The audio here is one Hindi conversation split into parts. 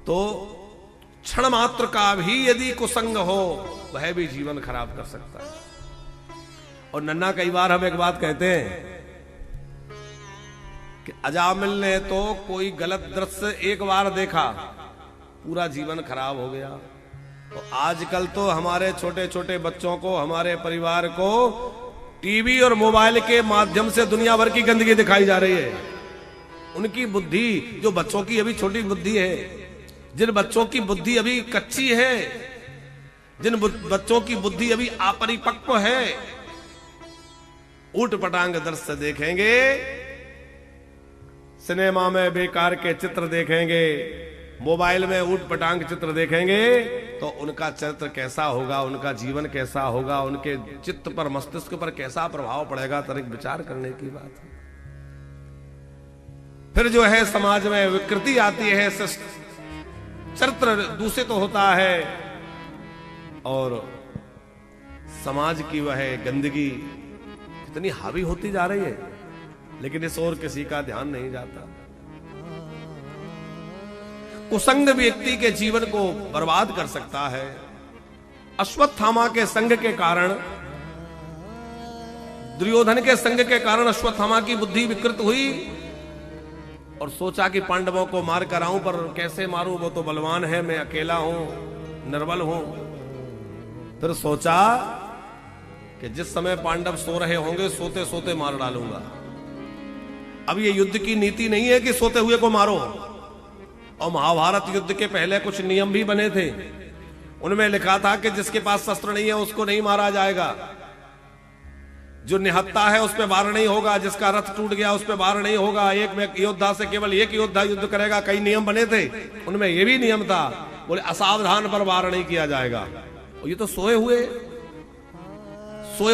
तो क्षण मात्र का भी यदि कुसंग हो वह भी जीवन खराब कर सकता है। और नन्ना कई बार हम एक बात कहते हैं कि अजामिल ने तो कोई गलत दृश्य एक बार देखा, पूरा जीवन खराब हो गया। तो आजकल तो हमारे छोटे छोटे बच्चों को, हमारे परिवार को टीवी और मोबाइल के माध्यम से दुनिया भर की गंदगी दिखाई जा रही है। उनकी बुद्धि, जो बच्चों की अभी छोटी बुद्धि है, जिन बच्चों की बुद्धि अभी कच्ची है, जिन बच्चों की बुद्धि अभी अपरिपक्व है, ऊट पटांग दृश्य देखेंगे, सिनेमा में बेकार के चित्र देखेंगे, मोबाइल में ऊट पटांग चित्र देखेंगे, तो उनका चरित्र कैसा होगा, उनका जीवन कैसा होगा, उनके चित्त पर, मस्तिष्क पर कैसा प्रभाव पड़ेगा, तनिक विचार करने की बात है। फिर जो है समाज में विकृति आती है, चरित्र दूषित होता है और समाज की वह गंदगी कितनी हावी होती जा रही है, लेकिन इस ओर किसी का ध्यान नहीं जाता। कुसंग व्यक्ति के जीवन को बर्बाद कर सकता है। अश्वत्थामा के संग के कारण, दुर्योधन के संग के कारण अश्वत्थामा की बुद्धि विकृत हुई और सोचा कि पांडवों को मार कर आऊं, पर कैसे मारूं, वो तो बलवान है, मैं अकेला हूं, निर्बल हूं। फिर सोचा कि जिस समय पांडव सो रहे होंगे, सोते सोते मार डालूंगा। अब ये युद्ध की नीति नहीं है कि सोते हुए को मारो। और महाभारत युद्ध के पहले कुछ नियम भी बने थे, उनमें लिखा था कि जिसके पास शस्त्र नहीं है उसको नहीं मारा जाएगा, जो निहत्ता है उस पर वार नहीं होगा, जिसका रथ टूट गया उस पर वार नहीं होगा, एक योद्धा से केवल एक योद्धा युद्ध करेगा। कई नियम बने थे, उनमें यह भी नियम था, बोले असावधान पर वार नहीं किया जाएगा। और ये तो सोए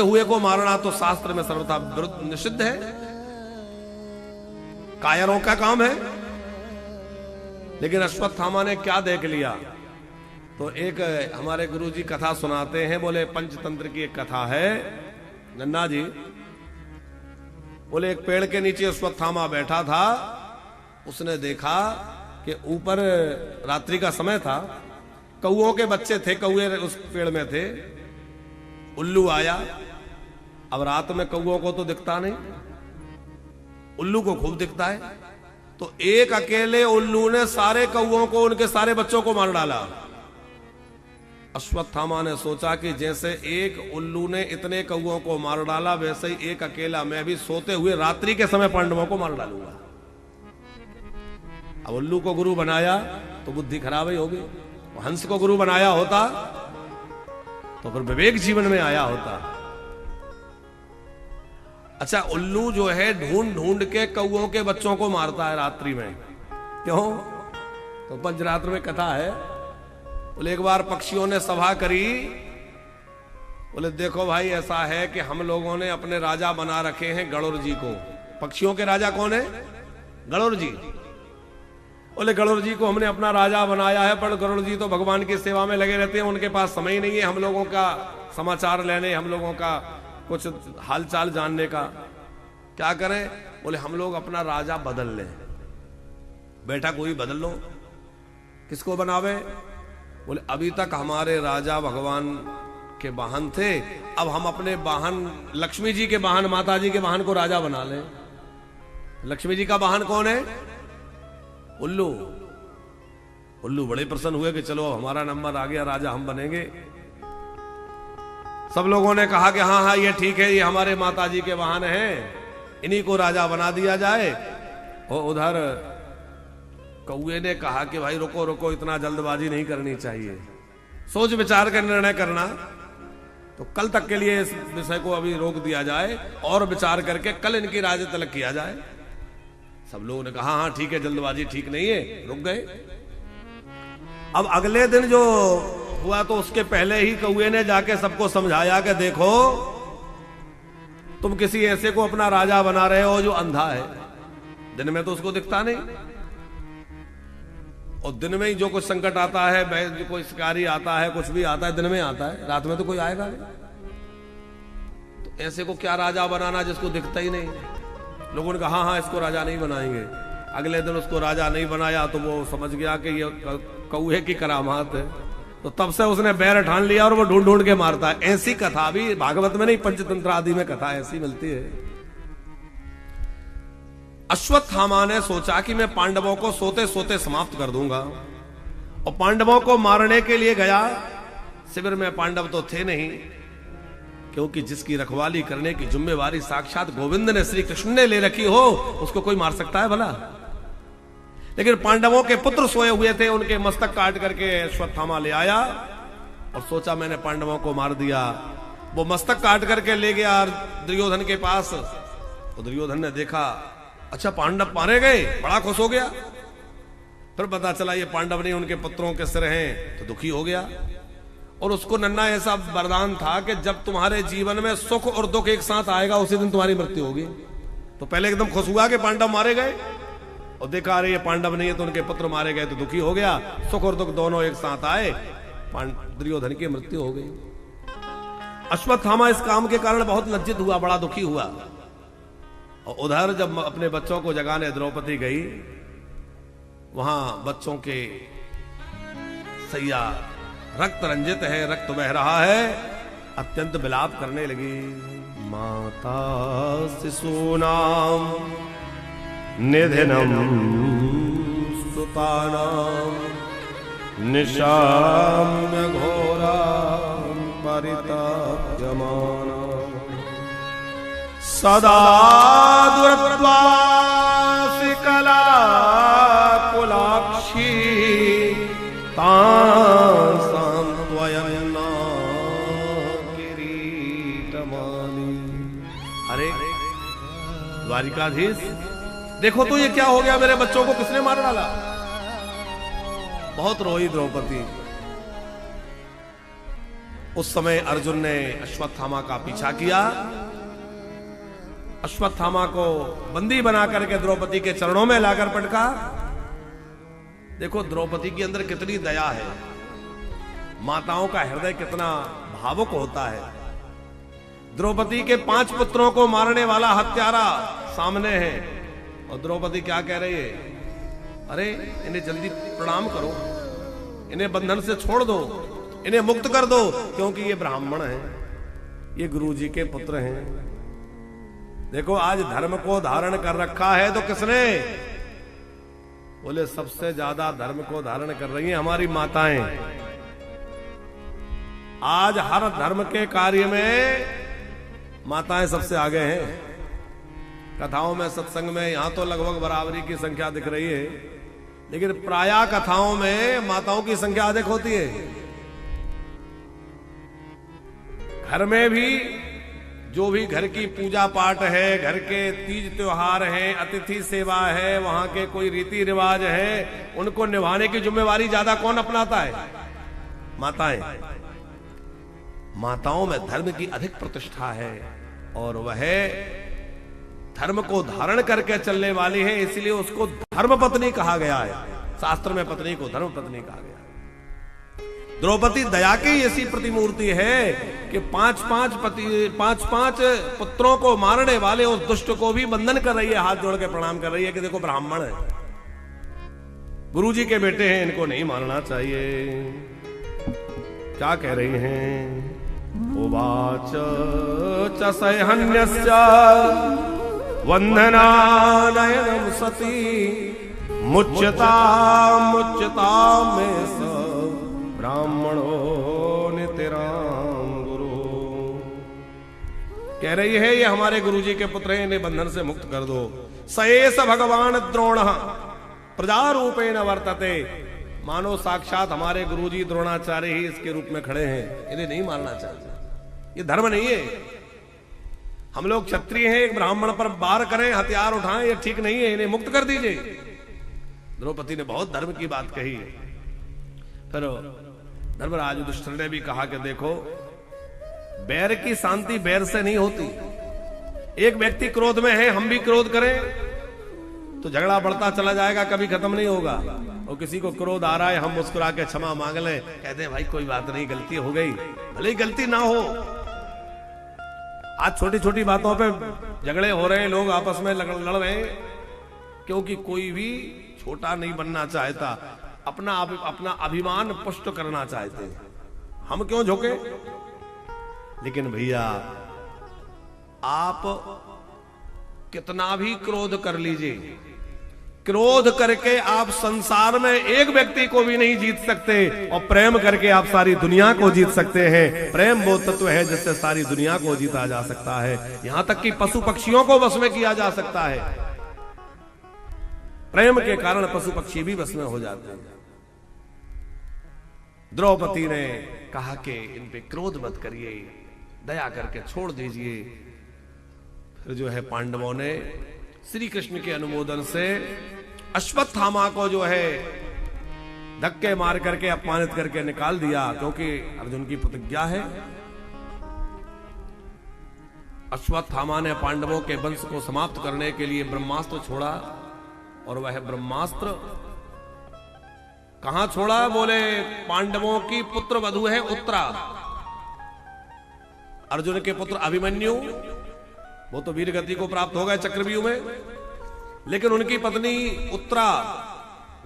हुए को मारना तो शास्त्र में सर्वथा विरुद्ध निषिद्ध है, कायरों का काम है। लेकिन अश्वत्थामा ने क्या देख लिया, तो एक हमारे गुरुजी कथा सुनाते हैं, बोले पंचतंत्र की एक कथा है। नन्ना जी बोले एक पेड़ के नीचे अश्वत्थामा बैठा था, उसने देखा कि ऊपर रात्रि का समय था, कौओं के बच्चे थे, कौए उस पेड़ में थे। उल्लू आया, अब रात में कौओं को तो दिखता नहीं, उल्लू को खूब दिखता है। तो एक अकेले उल्लू ने सारे कौओं को, उनके सारे बच्चों को मार डाला। अश्वत्थामा ने सोचा कि जैसे एक उल्लू ने इतने कौओं को मार डाला, वैसे ही एक अकेला मैं भी सोते हुए रात्रि के समय पांडवों को मार डालूंगा। अब उल्लू को गुरु बनाया तो बुद्धि खराब ही होगी, हंस को गुरु बनाया होता तो फिर विवेक जीवन में आया होता। अच्छा, उल्लू जो है ढूंढ ढूंढ के कौओं के बच्चों को मारता है रात्रि में, क्यों? तो पंचरात्र में कथा है। बोले एक बार पक्षियों ने सभा करी, बोले देखो भाई ऐसा है कि हम लोगों ने अपने राजा बना रखे हैं गणुर जी को। पक्षियों के राजा कौन है? गणुर जी। बोले गणुर जी को हमने अपना राजा बनाया है, पर गणुर जी तो भगवान की सेवा में लगे रहते हैं, उनके पास समय ही नहीं है हम लोगों का समाचार लेने, हम लोगों का कुछ हालचाल जानने का। क्या करें? बोले हम लोग अपना राजा बदल लें। बेटा कोई बदल लो। किसको बनावे? बोले अभी तक हमारे राजा भगवान के वाहन थे, अब हम अपने वाहन, लक्ष्मी जी के वाहन, माता जी के वाहन को राजा बना लें। लक्ष्मी जी का वाहन कौन है? उल्लू। उल्लू बड़े प्रसन्न हुए कि चलो हमारा नंबर आ गया, राजा हम बनेंगे। सब लोगों ने कहा कि हाँ हाँ ये ठीक है, ये हमारे माता जी के वाहन हैं, इन्हीं को राजा बना दिया जाए। और उधर कौए ने कहा कि भाई रुको रुको, इतना जल्दबाजी नहीं करनी चाहिए, सोच विचार कर निर्णय करना। तो कल तक के लिए इस विषय को अभी रोक दिया जाए और विचार करके कल इनकी राज तलक किया जाए। सब लोगों ने कहा हाँ ठीक है, जल्दबाजी ठीक नहीं है, रुक गए। अब अगले दिन जो हुआ तो उसके पहले ही कौए ने जाके सबको समझाया कि देखो तुम किसी ऐसे को अपना राजा बना रहे हो जो अंधा है, दिन में तो उसको दिखता नहीं, और दिन में ही जो कुछ संकट आता है, जो कोई शिकारी आता है, कुछ भी आता है दिन में आता है, रात में तो कोई आएगा नहीं। तो ऐसे को क्या राजा बनाना जिसको दिखता ही नहीं? लोगों ने कहा हाँ इसको राजा नहीं बनाएंगे। अगले दिन उसको राजा नहीं बनाया तो वो समझ गया कि ये कौए की करामात है, तो तब से उसने बैर ठान लिया और वो ढूंढ ढूंढ के मारता है। ऐसी कथा भी भागवत में नहीं, पंचतंत्र आदि में कथा ऐसी मिलती है। अश्वत्थामा ने सोचा कि मैं पांडवों को सोते सोते समाप्त कर दूंगा, और पांडवों को मारने के लिए गया। शिविर में पांडव तो थे नहीं, क्योंकि जिसकी रखवाली करने की जिम्मेवारी साक्षात गोविंद ने, श्री कृष्ण ने ले रखी हो, उसको कोई मार सकता है भला? लेकिन पांडवों के पुत्र सोए हुए थे, उनके मस्तक काट करके अश्वत्थामा ले आया और सोचा मैंने पांडवों को मार दिया। वो मस्तक काट करके ले गया दुर्योधन के पास, तो दुर्योधन ने देखा अच्छा पांडव मारे गए, बड़ा खुश हो गया। फिर पता चला ये पांडव नहीं उनके पुत्रों के सिर हैं, तो दुखी हो गया। और उसको नन्ना ऐसा वरदान था कि जब तुम्हारे जीवन में सुख और दुख एक साथ आएगा उसी दिन तुम्हारी मृत्यु होगी। तो पहले एकदम खुश हुआ कि पांडव मारे गए, और देखा अरे ये पांडव नहीं है तो उनके पुत्र मारे गए, तो दुखी हो गया। सुख और दुख दोनों एक साथ आए, दुर्योधन की मृत्यु हो गई। अश्वत्थामा इस काम के कारण बहुत लज्जित हुआ, बड़ा दुखी हुआ। और उधर जब अपने बच्चों को जगाने द्रौपदी गई, वहां बच्चों के सैया रक्त रंजित है, रक्त बह रहा है, अत्यंत विलाप करने लगी। माता शिशूनाम निधनम सुतानाम निशाम्य घोरा परिताप्यमाना सदा दुर्वासि कला कुलाक्षी सांत्वयन्ना किरीटमाली। अरे द्वारिकाधीश, देखो तो ये क्या हो गया, मेरे बच्चों को किसने मार डाला? बहुत रोई द्रौपदी। उस समय अर्जुन ने अश्वत्थामा का पीछा किया, अश्वत्थामा को बंदी बना करके द्रौपदी के चरणों में लाकर पटका। देखो द्रौपदी के अंदर कितनी दया है, माताओं का हृदय कितना भावुक होता है। द्रौपदी के 5 पुत्रों को मारने वाला हत्यारा सामने है, और द्रौपदी क्या कह रही है? अरे इन्हें जल्दी प्रणाम करो, इन्हें बंधन से छोड़ दो, इन्हें मुक्त कर दो, क्योंकि ये ब्राह्मण हैं, ये गुरुजी के पुत्र हैं। देखो आज धर्म को धारण कर रखा है तो किसने? बोले सबसे ज्यादा धर्म को धारण कर रही हैं हमारी माताएं। आज हर धर्म के कार्य में माताएं सबसे आगे हैं। कथाओं में, सत्संग में यहां तो लगभग बराबरी की संख्या दिख रही है, लेकिन प्रायः कथाओं में माताओं की संख्या अधिक होती है। घर में भी जो भी घर की पूजा पाठ है, घर के तीज त्योहार है, अतिथि सेवा है, वहां के कोई रीति रिवाज है, उनको निभाने की जिम्मेवारी ज्यादा कौन अपनाता है? माताएं। माताओं में धर्म की अधिक प्रतिष्ठा है, और वह धर्म को धारण करके चलने वाली है, इसलिए उसको धर्म पत्नी कहा गया है। शास्त्र में पत्नी को धर्म पत्नी कहा गया है। द्रौपदी दया की ऐसी प्रतिमूर्ति है कि 5-5 पुत्रों को मारने वाले उस दुष्ट को भी बंधन कर रही है, हाथ जोड़ के प्रणाम कर रही है कि देखो ब्राह्मण है, गुरुजी के बेटे हैं, इनको नहीं मारना चाहिए। क्या कह रही हैं? उवाच च सैहन्यस्य वंदनानयनम सती मुच्यता में ब्राह्मणो नितिराम गुरु। कह रही है ये हमारे गुरुजी के पुत्र हैं, इन्हें बंधन से मुक्त कर दो। सएस भगवान द्रोणः प्रजारूपेण वर्तते। मानो साक्षात हमारे गुरुजी द्रोणाचार्य ही इसके रूप में खड़े हैं, इन्हें नहीं मारना चाहिए, ये धर्म नहीं है। हम लोग क्षत्रिय हैं, एक ब्राह्मण पर वार करें, हथियार उठाएं, ये ठीक नहीं है, इन्हें मुक्त कर दीजिए। द्रौपदी ने बहुत धर्म की बात कही। फिर धर्मराज युधिष्ठिर ने भी कहा कि देखो बैर की शांति बैर से नहीं होती। एक व्यक्ति क्रोध में है, हम भी क्रोध करें तो झगड़ा बढ़ता चला जाएगा, कभी खत्म नहीं होगा। और किसी को क्रोध आ रहा है, हम मुस्कुरा के क्षमा मांग लें, कहते हैं भाई कोई बात नहीं, गलती हो गई, भले ही गलती ना हो। आज छोटी छोटी बातों पे झगड़े हो रहे हैं, लोग आपस में लड़ रहे हैं, क्योंकि कोई भी छोटा नहीं बनना चाहता, अपना अभिमान पुष्ट करना चाहते हैं। हम क्यों झुके? लेकिन भैया आप कितना भी क्रोध कर लीजिए, क्रोध करके आप संसार में एक व्यक्ति को भी नहीं जीत सकते, और प्रेम करके आप सारी दुनिया को जीत सकते हैं। प्रेम वो तत्व है जिससे सारी दुनिया को जीता जा सकता है, यहां तक कि पशु पक्षियों को वश में किया जा सकता है। प्रेम के कारण पशु पक्षी भी वश में हो जाते हैं। द्रौपदी ने कहा कि इन पे क्रोध मत करिए, दया करके छोड़ दीजिए। फिर जो है पांडवों ने श्री कृष्ण के अनुमोदन से अश्वत्थामा को जो है धक्के मार करके अपमानित करके निकाल दिया, क्योंकि अर्जुन की प्रतिज्ञा है। अश्वत्थामा ने पांडवों के वंश को समाप्त करने के लिए ब्रह्मास्त्र छोड़ा, और वह ब्रह्मास्त्र कहां छोड़ा? बोले पांडवों की पुत्र वधू है उत्तरा, अर्जुन के पुत्र अभिमन्यु, वो तो वीर गति को प्राप्त हो गए चक्रव्यूह में, लेकिन उनकी पत्नी उत्तरा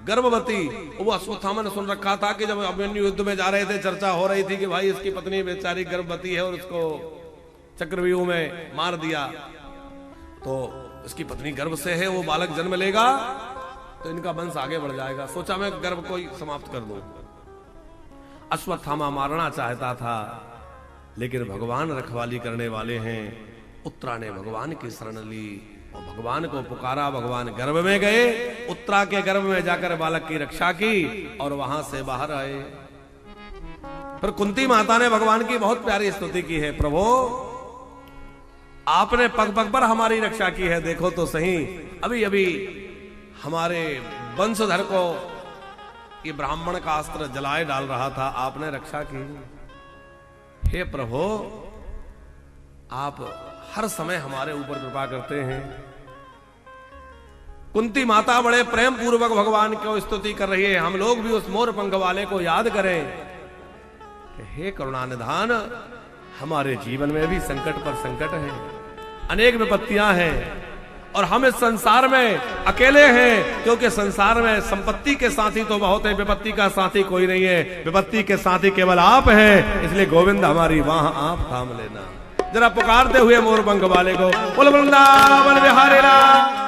गर्भवती। वो अश्वत्थामा ने सुन रखा था कि जब अभिमन्यु युद्ध में जा रहे थे, चर्चा हो रही थी कि भाई इसकी पत्नी बेचारी गर्भवती है और उसको चक्रव्यूह में मार दिया, तो इसकी पत्नी गर्भ से है, वो बालक जन्म लेगा तो इनका वंश आगे बढ़ जाएगा। सोचा मैं गर्भ को ही समाप्त कर दूं। अश्वत्थामा मारना चाहता था, लेकिन भगवान रखवाली करने वाले हैं। उत्तरा ने भगवान की शरण ली और भगवान को पुकारा, भगवान गर्भ में गए, उत्तरा के गर्भ में जाकर बालक की रक्षा की और वहां से बाहर आए। फिर कुंती माता ने भगवान की बहुत प्यारी स्तुति की है, प्रभु आपने पग पग पर हमारी रक्षा की है, देखो तो सही, अभी अभी हमारे वंशधर को ये ब्राह्मण का अस्त्र जलाए डाल रहा था, आपने रक्षा की। हे प्रभु आप हर समय हमारे ऊपर कृपा करते हैं। कुंती माता बड़े प्रेम पूर्वक भगवान को स्तुति कर रही है। हम लोग भी उस मोर पंख वाले को याद करें कि हे करुणानिधान, हमारे जीवन में भी संकट पर संकट है, अनेक विपत्तियां हैं और हम इस संसार में अकेले हैं, क्योंकि संसार में संपत्ति के साथी तो बहुत है, विपत्ति का साथी कोई नहीं है। विपत्ति के साथी केवल आप हैं, इसलिए गोविंद हमारी वहां आप थाम लेना। जरा पुकारते हुए मोरपंख वाले को, बोल वृंदावन बिहारी लाल।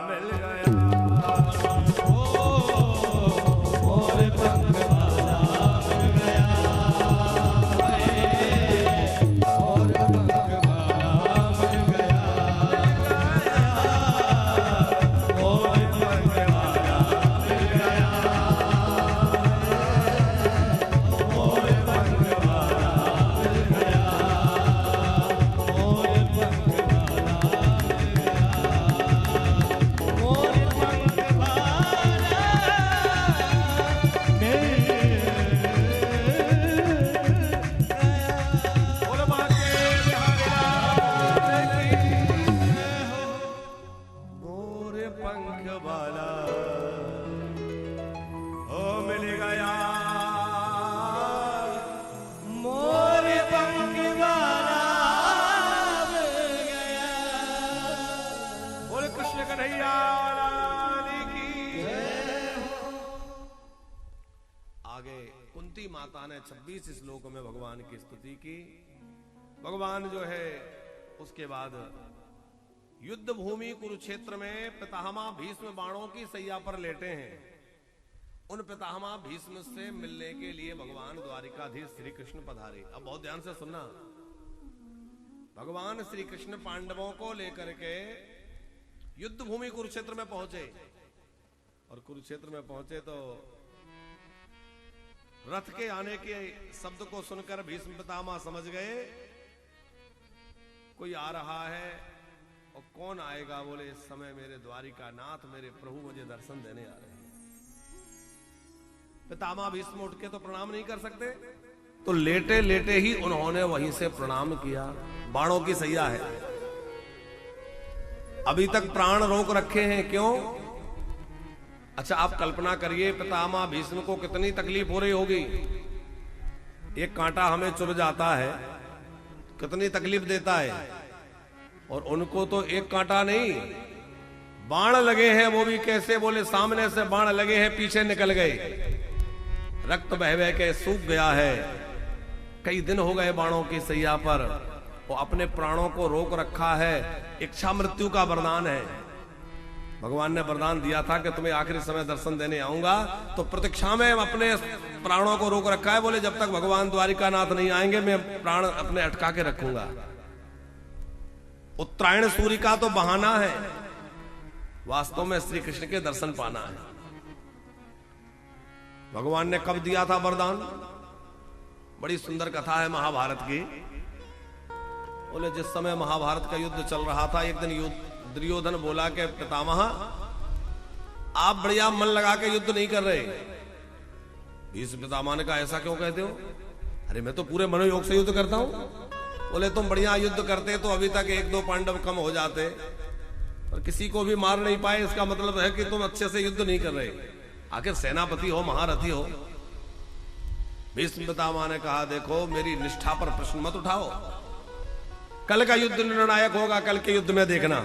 मिल गया। मोर पंख वाला मिल गया, मोर पंख वाला मिल गया, मोर पंख वाला मिल गया, मोर पंख वाला मिल गया, मोर पंख माता ने 26 श्लोकों में भगवान की स्तुति की। भगवान जो है उसके बाद युद्ध भूमि कुरुक्षेत्र में पितामह भीष्म बाणों की सैया पर लेटे हैं। उन पितामह भीष्म से मिलने के लिए भगवान द्वारिकाधीश श्री कृष्ण पधारे। अब बहुत ध्यान से सुनना, भगवान श्री कृष्ण पांडवों को लेकर के युद्ध भूमि कुरुक्षेत्र में पहुंचे और कुरुक्षेत्र में पहुंचे तो रथ के आने के शब्द को सुनकर भीष्म पितामह समझ गए कोई आ रहा है। और कौन आएगा? बोले इस समय मेरे द्वारिका नाथ मेरे प्रभु मुझे दर्शन देने आ रहे हैं। पितामह भीष्म उठ के तो प्रणाम नहीं कर सकते, तो लेटे लेटे ही उन्होंने वहीं से प्रणाम किया। बाणों की सैया है, अभी तक प्राण रोक रखे हैं। क्यों? अच्छा आप कल्पना करिए पितामह भीष्म को कितनी तकलीफ हो रही होगी। एक कांटा हमें चुभ जाता है, कितनी तकलीफ देता है, और उनको तो एक कांटा नहीं बाण लगे हैं। वो भी कैसे? बोले सामने से बाण लगे हैं, पीछे निकल गए, रक्त बह बह के सूख गया है। कई दिन हो गए बाणों की सैया पर, वो अपने प्राणों को रोक रखा है। इच्छा मृत्यु का वरदान है। भगवान ने वरदान दिया था कि तुम्हें आखिरी समय दर्शन देने आऊंगा, तो प्रतीक्षा में अपने प्राणों को रोक रखा है। बोले जब तक भगवान द्वारिकानाथ नहीं आएंगे मैं प्राण अपने अटका के रखूंगा। उत्तरायण सूर्य का तो बहाना है, वास्तव में श्री कृष्ण के दर्शन पाना है। भगवान ने कब दिया था वरदान? बड़ी सुंदर कथा है महाभारत की। बोले जिस समय महाभारत का युद्ध चल रहा था, एक दिन दुर्योधन बोला कि पितामह आप बढ़िया मन लगा के युद्ध नहीं कर रहे। भीष्म पितामह ने कहा ऐसा क्यों कहते हो? अरे मैं तो पूरे मनोयोग से युद्ध करता हूं। बोले तुम बढ़िया युद्ध करते तो अभी तक 1-2 पांडव कम हो जाते, और किसी को भी मार नहीं पाए। इसका मतलब है कि तुम अच्छे से युद्ध नहीं कर रहे। आखिर सेनापति हो, महारथी हो। भीष्म पितामह ने कहा देखो मेरी निष्ठा पर प्रश्न मत उठाओ, कल का युद्ध निर्णायक होगा, कल के युद्ध में देखना।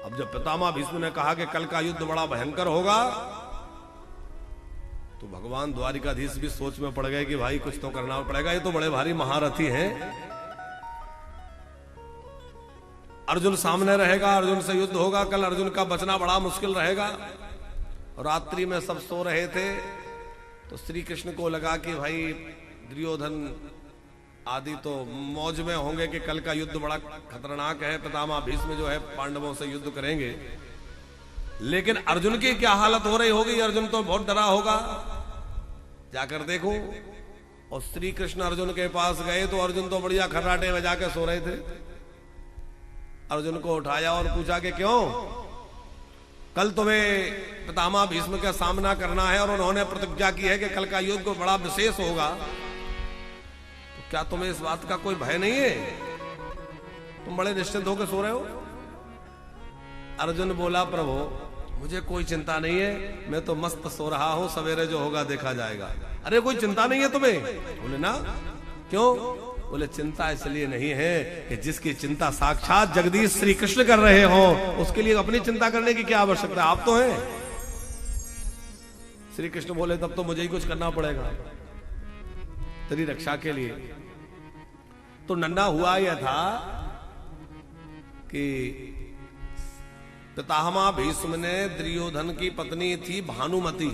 अब जब पितामह भीष्म ने कहा कि कल का युद्ध बड़ा भयंकर होगा, तो भगवान द्वारिकाधीश भी सोच में पड़ गए कि भाई कुछ तो करना पड़ेगा, ये तो बड़े भारी महारथी हैं। अर्जुन सामने रहेगा, अर्जुन से युद्ध होगा, कल अर्जुन का बचना बड़ा मुश्किल रहेगा। और रात्रि में सब सो रहे थे, तो श्री कृष्ण को लगा कि भाई दुर्योधन आदि तो मौज में होंगे कि कल का युद्ध बड़ा खतरनाक है, पितामह भीष्म जो है पांडवों से युद्ध करेंगे। लेकिन अर्जुन की क्या हालत हो रही होगी? अर्जुन तो बहुत डरा होगा। जाकर देखो, और श्री कृष्ण अर्जुन के पास गए तो अर्जुन तो बढ़िया खर्राटे बजा के सो रहे थे। अर्जुन को उठाया और पूछा कि क्यों? कल तुम्हें पितामह भीष्म का सामना करना है, और उन्होंने प्रतिज्ञा की है कि कल का युद्ध बड़ा विशेष होगा। क्या तुम्हें इस बात का कोई भय नहीं है? तुम बड़े निश्चिंत होकर सो रहे हो। अर्जुन बोला प्रभु मुझे कोई चिंता नहीं है, मैं तो मस्त सो रहा हूं, सवेरे जो होगा देखा जाएगा। अरे कोई चिंता नहीं है तुम्हें? बोले ना। क्यों? बोले चिंता इसलिए नहीं है कि जिसकी चिंता साक्षात जगदीश श्री कृष्ण कर रहे हो, उसके लिए अपनी चिंता करने की क्या आवश्यकता है? आप तो हैं। श्री कृष्ण बोले तब तो मुझे ही कुछ करना पड़ेगा तेरी रक्षा के लिए। तो नन्ना हुआ यह था कि पितामह भीष्म ने दुर्योधन की पत्नी थी भानुमति,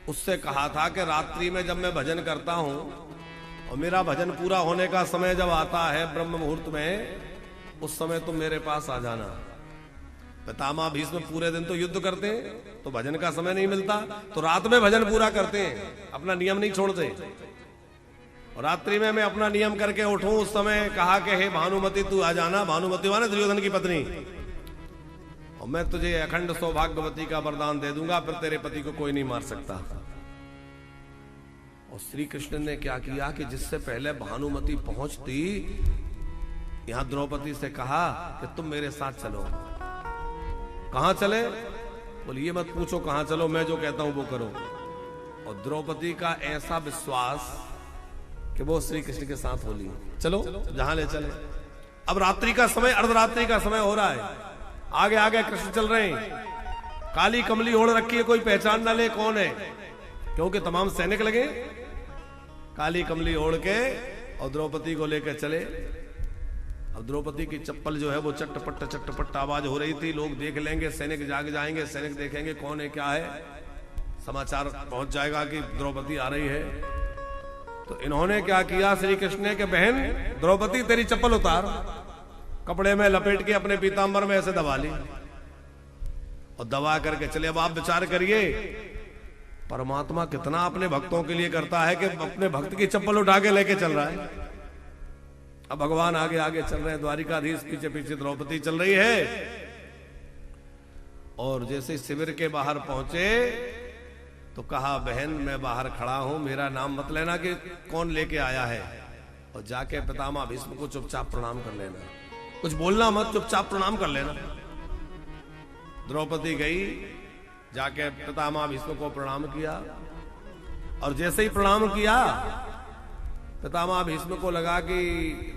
उससे कहा था कि रात्रि में जब मैं भजन करता हूं और मेरा भजन पूरा होने का समय जब आता है ब्रह्म मुहूर्त में, उस समय तुम मेरे पास आ जाना। पितामह भीष्म पूरे दिन तो युद्ध करते हैं तो भजन का समय नहीं मिलता, तो रात में भजन पूरा करते हैं, अपना नियम नहीं छोड़ते। और रात्रि में मैं अपना नियम करके उठूं, उस समय कहा कि हे भानुमति तू आ जाना। भानुमति माने दुर्योधन की पत्नी। और मैं तुझे अखंड सौभाग्यवती का वरदान दे दूंगा, फिर तेरे पति को कोई नहीं मार सकता। और श्री कृष्ण ने क्या किया कि जिससे पहले भानुमति पहुंचती, यहां द्रौपदी से कहा कि तुम मेरे साथ चलो। कहां चले? बोले ये मत पूछो कहां चलो, मैं जो कहता हूं वो करो। और द्रौपदी का ऐसा विश्वास कि वो श्री कृष्ण के साथ बोली चलो जहां ले चले। अब रात्रि का समय, अर्धरात्रि का समय हो रहा है, आगे आगे कृष्ण चल रहे हैं, काली कमली ओढ़ रखी है, कोई पहचान ना ले कौन है, क्योंकि तमाम सैनिक लगे। काली कमली ओढ़ के और द्रौपदी को लेकर चले। अब द्रौपदी की चप्पल जो है वो चट्टपट आवाज हो रही थी। लोग देख लेंगे, सैनिक जाग जाएंगे, सैनिक देखेंगे कौन है क्या है, समाचार पहुंच जाएगा कि द्रौपदी आ रही है। तो इन्होंने क्या किया श्री कृष्ण ने कि बहन द्रौपदी तेरी चप्पल उतार, कपड़े में लपेट के अपने पीतांबर में ऐसे दबा ली और दबा करके चले। अब आप विचार करिए, परमात्मा कितना अपने भक्तों के लिए करता है कि अपने भक्त की चप्पल उठा के लेके चल रहा है। अब भगवान आगे आगे चल रहे हैं, द्वारिकाधीश पीछे पीछे द्रौपदी चल रही है। और जैसे शिविर के बाहर पहुंचे तो कहा बहन मैं बाहर खड़ा हूं, मेरा नाम मत लेना कि कौन लेके आया है, और जाके पितामह भीष्म को चुपचाप प्रणाम कर लेना, कुछ बोलना मत, चुपचाप प्रणाम कर लेना। द्रौपदी गई, जाके पितामह भीष्म को प्रणाम किया। और जैसे ही प्रणाम किया, पितामह भीष्म को लगा कि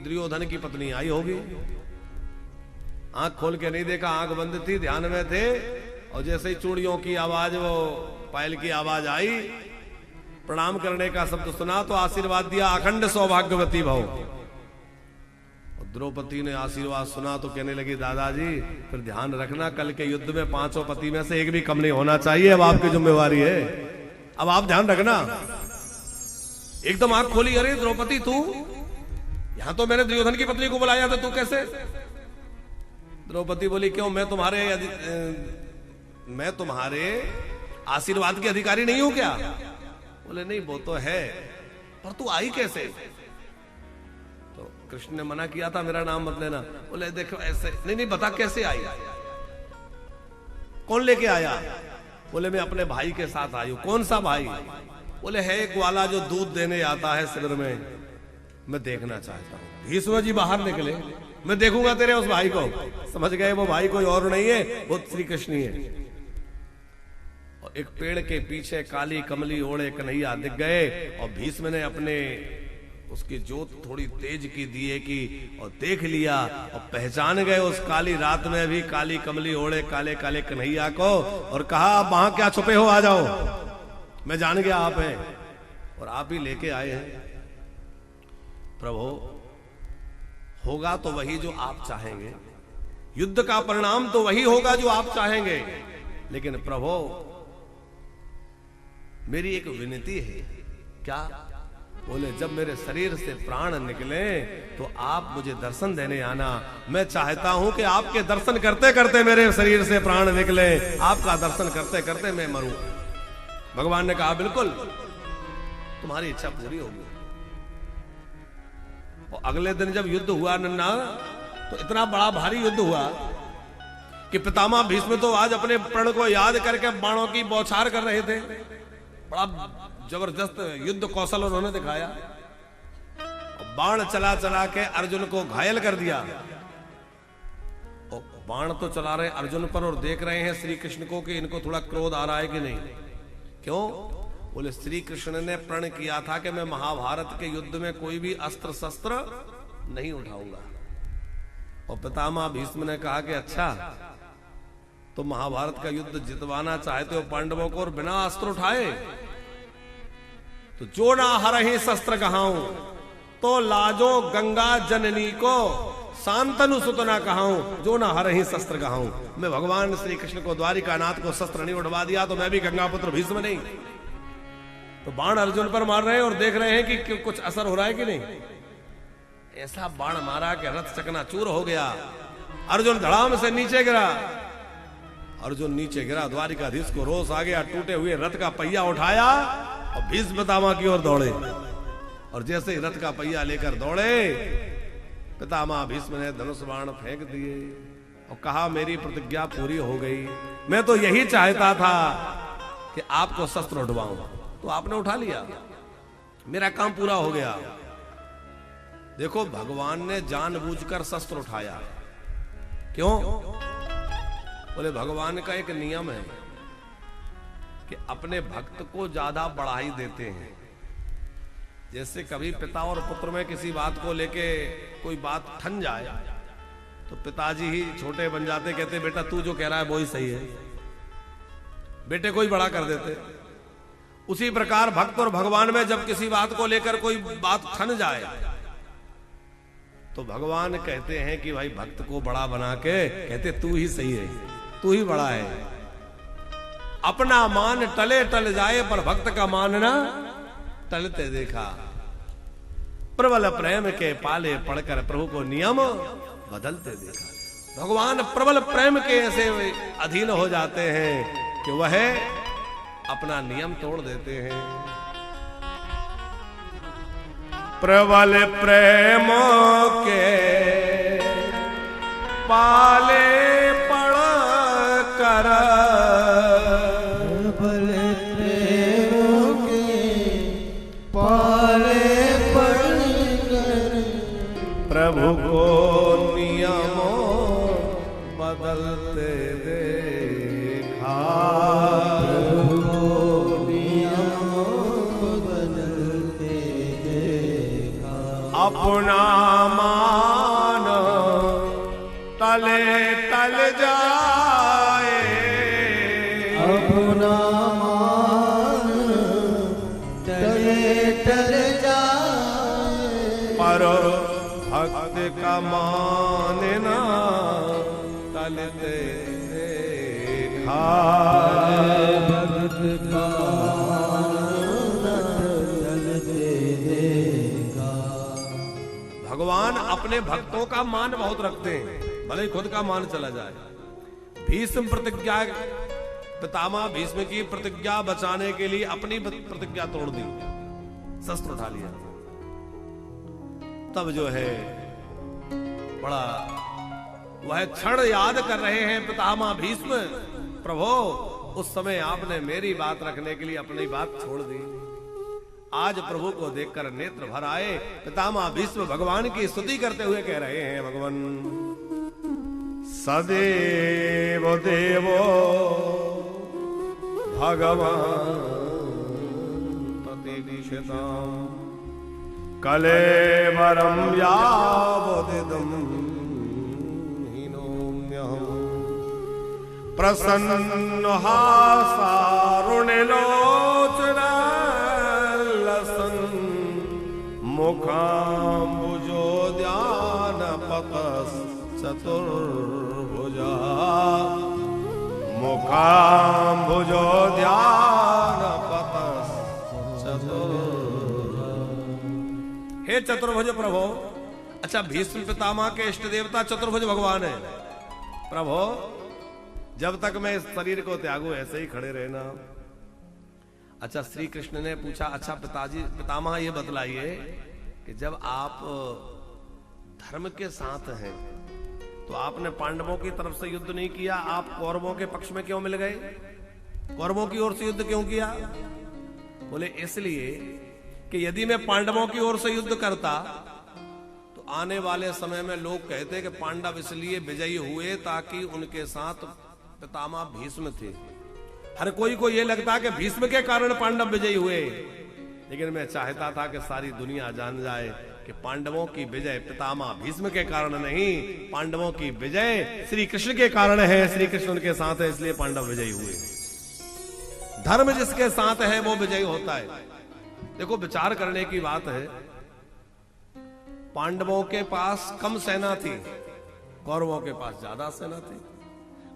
दुर्योधन की पत्नी आई होगी। आंख खोल के नहीं देखा, आंख बंद थी, ध्यान में थे। और जैसे ही चूड़ियों की आवाज, वो पायल की आवाज आई, प्रणाम करने का शब्द सुना तो आशीर्वाद दिया अखंड सौभाग्यवती भव। द्रौपदी ने आशीर्वाद सुना तो कहने लगी दादाजी फिर ध्यान रखना, कल के युद्ध में 5 पति में से एक भी कम नहीं होना चाहिए, अब आपकी जिम्मेवारी है, अब आप ध्यान रखना। एकदम आंख खोली, अरे द्रौपदी तू यहां, तो मैंने दुर्योधन की पत्नी को बुलाया था, तू कैसे? द्रौपदी बोली क्यों, मैं तुम्हारे आशीर्वाद के अधिकारी नहीं हूं क्या? बोले नहीं वो तो है, पर तू आई कैसे? तो कृष्ण ने मना किया था मेरा नाम मत लेना। बोले देखो ऐसे नहीं, बता कैसे आई, कौन लेके आया? बोले मैं अपने भाई के साथ आई हूं। कौन सा भाई? बोले है एक वाला जो दूध देने आता है शिविर में, मैं देखना चाहता हूं। भीष्म जी बाहर निकले, मैं देखूंगा तेरे उस भाई को। समझ गए वो भाई कोई और नहीं है, वो श्री कृष्ण ही है। और एक पेड़ के पीछे काली कमली ओढ़े कन्हैया दिख गए, और भीष्म ने अपने उसकी जोत थोड़ी तेज की दिए की और देख लिया, और पहचान गए उस काली रात में भी काली कमली ओढ़े काले काले कन्हैया को, और कहा आप वहां क्या छुपे हो, आ जाओ, मैं जान गया आप हैं, और आप ही लेके आए हैं। प्रभु होगा तो वही जो आप चाहेंगे, युद्ध का परिणाम तो वही होगा जो आप चाहेंगे, लेकिन प्रभु मेरी एक विनती है। क्या? बोले जब मेरे शरीर से प्राण निकले तो आप मुझे दर्शन देने आना। मैं चाहता हूं कि आपके दर्शन करते करते मेरे शरीर से प्राण निकले, आपका दर्शन करते करते मैं मरूं। भगवान ने कहा बिल्कुल तुम्हारी इच्छा पूरी होगी। और अगले दिन जब युद्ध हुआ नन्ना, तो इतना बड़ा भारी युद्ध हुआ कि पितामह भीष्म तो आज अपने प्रण को याद करके बाणों की बौछार कर रहे थे। बड़ा जबरदस्त युद्ध कौशल उन्होंने दिखाया, बाण चला चला के अर्जुन को घायल कर दिया। और बाण तो चला रहे अर्जुन पर और देख रहे हैं श्री कृष्ण को कि इनको थोड़ा क्रोध आ रहा है कि नहीं। क्यों? बोले श्री कृष्ण ने प्रण किया था कि मैं महाभारत के युद्ध में कोई भी अस्त्र शस्त्र नहीं उठाऊंगा। और पितामह भीष्म ने कहा कि अच्छा तो महाभारत का युद्ध जितवाना चाहते हो पांडवों को और बिना अस्त्र उठाए, तो जो ना हरहि शस्त्र कहाऊं तो लाजो गंगा जननी को शांतनु सुतना कहाऊं, जो ना हर ही शस्त्र कहाऊं। मैं भगवान श्री कृष्ण को, द्वारिकानाथ को शस्त्र नहीं उठवा दिया तो मैं भी गंगापुत्र भीष्म नहीं। तो बाण अर्जुन पर मार रहे हैं और देख रहे हैं कि कुछ असर हो रहा है कि नहीं। ऐसा बाण मारा कि रथ चकनाचूर हो गया। अर्जुन धड़ाम से नीचे गिरा। अर्जुन नीचे गिरा, द्वारिकाधीश को रोष आ गया। टूटे हुए रथ का पहिया उठाया और भीष्म पितामह की ओर दौड़े। और जैसे ही रथ का पहिया लेकर दौड़े, पितामह भीष्म ने धनुष बाण फेंक दिए और कहा, मेरी प्रतिज्ञा पूरी हो गई। मैं तो यही चाहता था कि आपको शस्त्र उठवाऊं, तो आपने उठा लिया, मेरा काम पूरा हो गया। देखो, भगवान ने जानबूझकर शस्त्र उठाया। क्यों? बोले भगवान का एक नियम है कि अपने भक्त को ज्यादा बढ़ाई देते हैं। जैसे कभी पिता और पुत्र में किसी बात को लेके कोई बात ठन जाए तो पिताजी ही छोटे बन जाते, कहते बेटा तू जो कह रहा है वो ही सही है, बेटे को ही बड़ा कर देते। उसी प्रकार भक्त और भगवान में जब किसी बात को लेकर कोई बात ठन जाए तो भगवान कहते हैं कि भाई भक्त को बड़ा बना के कहते तू ही सही है, तू ही बड़ा है। अपना मान टले टल जाए पर भक्त का मानना टलते देखा। प्रबल प्रेम के पाले पढ़कर प्रभु को नियम बदलते देखा। भगवान प्रबल प्रेम के ऐसे अधीन हो जाते हैं कि वह अपना नियम तोड़ देते हैं। प्रबल प्रेम के पाले पड़ कर, प्रबल प्रेम के पाले पड़ कर, प्रभु को नियम बदलते देखा। प्रभु को नियम बदलते देखा। अपना मान तले तल जाए, अपना मान टले टल जाए, पर भक्त का मानना टलते देखा। भक्त का टलते देखा। भगवान अपने भक्तों का मान बहुत रखते हैं, भले ही खुद का मान चला जाए। भीष्म प्रतिज्ञा, पितामह भीष्म की प्रतिज्ञा बचाने के लिए अपनी प्रतिज्ञा तोड़ दी, शस्त्र उठा लिया। तब जो है बड़ा वह क्षण याद कर रहे हैं पितामह भीष्म, प्रभु उस समय आपने मेरी बात रखने के लिए अपनी बात छोड़ दी। आज प्रभु को देखकर नेत्र भर आए। पितामह भीष्म भगवान की स्तुति करते हुए कह रहे हैं, भगवान सदैव देवो भगवान प्रतिदिशताम् कलेवरं यावदिदं हीनोम्यहम् प्रसन्नो हासारुणिलोचनलसन् मुखाम्बुजोद्यानपतश्चतुर्भुजा मुखाम्बुजोद्यानपतश्चतुर्भुजा। हे चतुर्भुज प्रभु। अच्छा, भीष्म पितामह के इष्ट देवता चतुर्भुज भगवान है। प्रभु जब तक मैं इस शरीर को त्यागू ऐसे ही खड़े रहना। अच्छा, श्री कृष्ण ने पूछा, अच्छा पितामह ये बतलाइए कि जब आप धर्म के साथ हैं तो आपने पांडवों की तरफ से युद्ध नहीं किया, आप कौरवों के पक्ष में क्यों मिल गए? कौरवों की ओर से युद्ध क्यों किया? बोले इसलिए कि यदि मैं पांडवों की ओर से युद्ध करता तो आने वाले समय में लोग कहते कि पांडव इसलिए विजयी हुए ताकि उनके साथ पितामह भीष्म थे। हर कोई को यह लगता कि भीष्म के कारण पांडव विजयी हुए, लेकिन मैं चाहता था कि सारी दुनिया जान जाए कि पांडवों की विजय पितामह भीष्म के कारण नहीं, पांडवों की विजय श्री कृष्ण के कारण है। श्री कृष्ण उनके साथ है इसलिए पांडव विजयी हुए। धर्म जिसके साथ है वो विजयी होता है। देखो, विचार करने की बात है। पांडवों के पास कम सेना थी, कौरवों के पास ज्यादा सेना थी।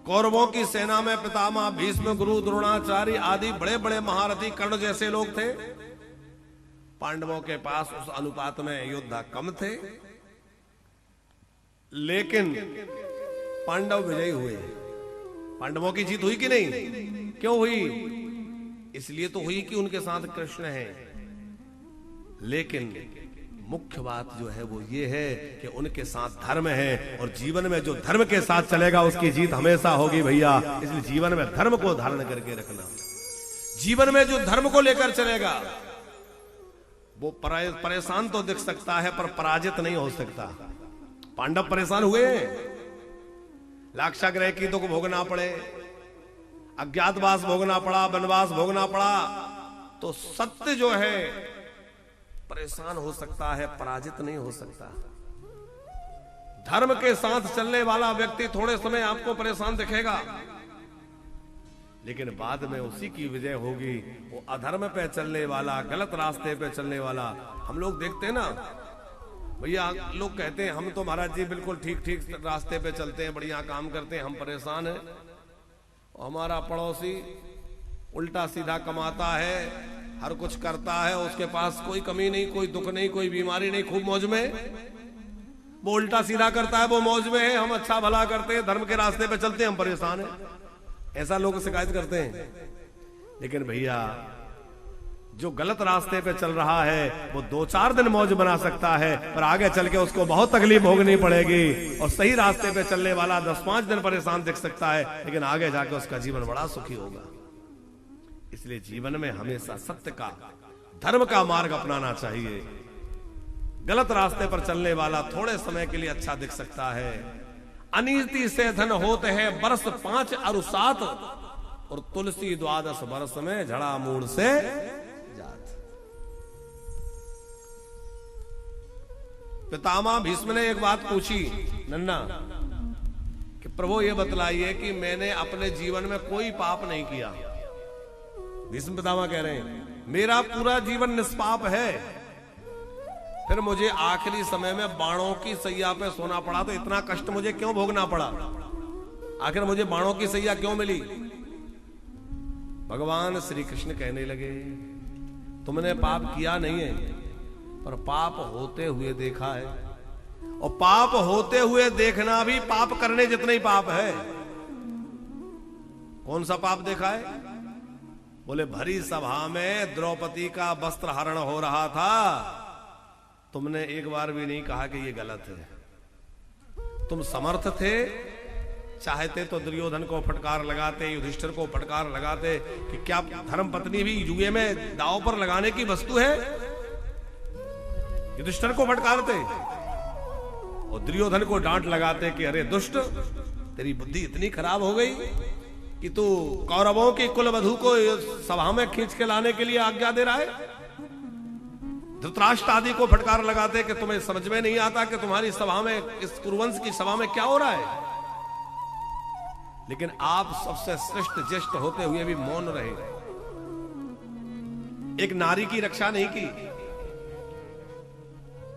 कौरवों की सेना में पितामह भीष्म, गुरु द्रोणाचार्य आदि बड़े बड़े महारथी कर्ण जैसे लोग थे। पांडवों के पास उस अनुपात में योद्धा कम थे, लेकिन पांडव विजयी हुए। पांडवों की जीत हुई कि नहीं? क्यों हुई? इसलिए तो हुई कि उनके साथ कृष्ण है। लेकिन मुख्य बात जो है वो ये है कि उनके साथ धर्म है, और जीवन में जो धर्म के साथ चलेगा उसकी जीत हमेशा होगी भैया। इसलिए जीवन में धर्म को धारण करके रखना। जीवन में जो धर्म को लेकर चलेगा वो परेशान तो दिख सकता है पर पराजित नहीं हो सकता। पांडव परेशान हुए, लाक्षागृह की दुख भोगना पड़े, अज्ञातवास भोगना पड़ा, वनवास भोगना पड़ा, तो सत्य जो है परेशान हो सकता है, पराजित नहीं हो सकता। धर्म के साथ चलने वाला व्यक्ति थोड़े समय आपको परेशान दिखेगा, लेकिन बाद में उसी की विजय होगी। वो अधर्म पे चलने वाला, गलत रास्ते पे चलने वाला, हम लोग देखते हैं ना भैया, लोग कहते हैं हम तो महाराज जी बिल्कुल ठीक ठीक रास्ते पे चलते हैं, बढ़िया काम करते हैं, हम परेशान हैं। हमारा पड़ोसी उल्टा सीधा कमाता है, हर कुछ करता है, उसके पास कोई कमी नहीं, कोई दुख नहीं, कोई बीमारी नहीं, खूब मौज में। वो उल्टा सीधा करता है, वो मौज में है, हम अच्छा भला करते हैं, धर्म के रास्ते पे चलते हैं, हम परेशान हैं। ऐसा लोग शिकायत करते हैं। लेकिन भैया जो गलत रास्ते पे चल रहा है वो 2-4 दिन मौज बना सकता है, पर आगे चल के उसको बहुत तकलीफ भोगनी पड़ेगी। और सही रास्ते पे चलने वाला 10-5 दिन परेशान दिख सकता है, लेकिन आगे जाके उसका जीवन बड़ा सुखी होगा। इसलिए जीवन में हमेशा सत्य का, धर्म का मार्ग अपनाना चाहिए। गलत रास्ते पर चलने वाला थोड़े समय के लिए अच्छा दिख सकता है। अनीति से धन होते हैं बरस 5 और 7, और तुलसी 12 बरस में झड़ा मूड़ से जात। पितामह भीष्म ने एक बात पूछी, नन्ना कि प्रभु ये बतलाइए कि मैंने अपने जीवन में कोई पाप नहीं किया। भीष्म पितामह कह रहे हैं मेरा पूरा जीवन निष्पाप है, फिर मुझे आखिरी समय में बाणों की सैया पे सोना पड़ा, तो इतना कष्ट मुझे क्यों भोगना पड़ा? आखिर मुझे बाणों की सैया क्यों मिली? भगवान श्री कृष्ण कहने लगे तुमने पाप किया नहीं है, पर पाप होते हुए देखा है, और पाप होते हुए देखना भी पाप करने जितना ही पाप है। कौन सा पाप देखा है? बोले भरी सभा में द्रौपदी का वस्त्र हरण हो रहा था, तुमने एक बार भी नहीं कहा कि ये गलत है। तुम समर्थ थे, चाहते तो दुर्योधन को फटकार लगाते, युधिष्ठिर को फटकार लगाते कि क्या धर्म पत्नी भी जुए में दांव पर लगाने की वस्तु है? युधिष्ठिर को फटकारते और दुर्योधन को डांट लगाते कि अरे दुष्ट, तेरी बुद्धि इतनी खराब हो गई कि तू कौरवों की कुलवधू को सभा में खींच के लाने के लिए आज्ञा दे रहा है। धृतराष्ट्र आदि को फटकार लगाते कि तुम्हें समझ में नहीं आता कि तुम्हारी सभा में, इस कुरुवंश की सभा में क्या हो रहा है। लेकिन आप सबसे श्रेष्ठ ज्येष्ठ होते हुए भी मौन रहे, एक नारी की रक्षा नहीं की।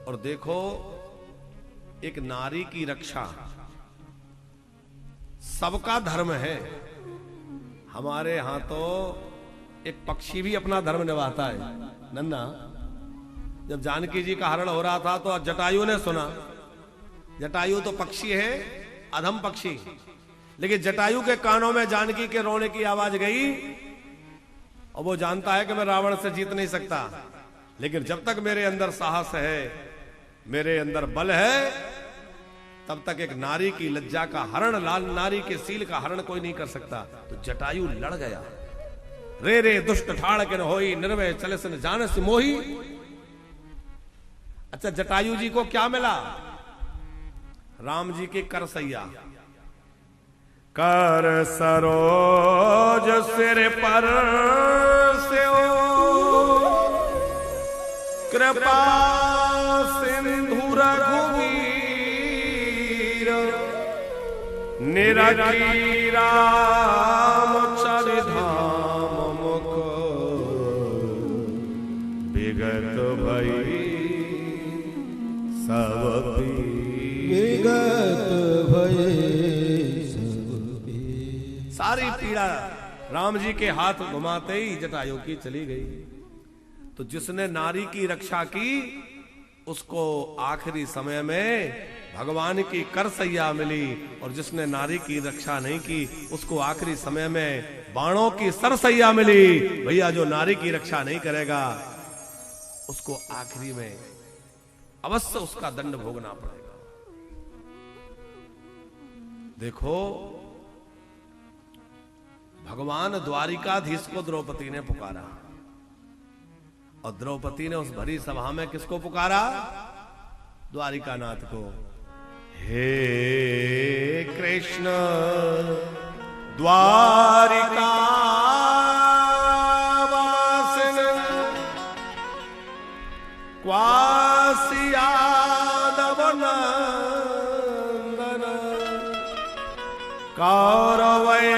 और देखो, एक नारी की रक्षा सबका धर्म है। हमारे यहां तो एक पक्षी भी अपना धर्म निभाता है। नन्ना, जब जानकी जी का हरण हो रहा था तो जटायु ने सुना। जटायु तो पक्षी है, अधम पक्षी, लेकिन जटायु के कानों में जानकी के रोने की आवाज गई, और वो जानता है कि मैं रावण से जीत नहीं सकता, लेकिन जब तक मेरे अंदर साहस है, मेरे अंदर बल है, तब तक एक नारी की लज्जा का हरण, लाल नारी के सील का हरण कोई नहीं कर सकता। तो जटायु लड़ गया। रे रे दुष्ट ठाड़ के न होई, निर्भय चले सन जानस मोही। अच्छा, जटायु जी को क्या मिला? राम जी के कर सैया, कर सरोज सिर पर से कृपा सिंधु रघुवीर, निरखी राम चरिधाम मुख, विगत भई सब सारी पीड़ा राम जी के हाथ घुमाते ही जटायु की चली गई। तो जिसने नारी की रक्षा की उसको आखिरी समय में भगवान की करसैया मिली, और जिसने नारी की रक्षा नहीं की उसको आखिरी समय में बाणों की सरसैया मिली। भैया जो नारी की रक्षा नहीं करेगा उसको आखिरी में अवश्य उसका दंड भोगना पड़ेगा। देखो भगवान द्वारिकाधीश को द्रौपदी ने पुकारा, और द्रौपदी ने उस भरी सभा में किसको पुकारा? द्वारिकानाथ को। हे कृष्ण द्वारिका क्वासी यादव नंदन कौरवे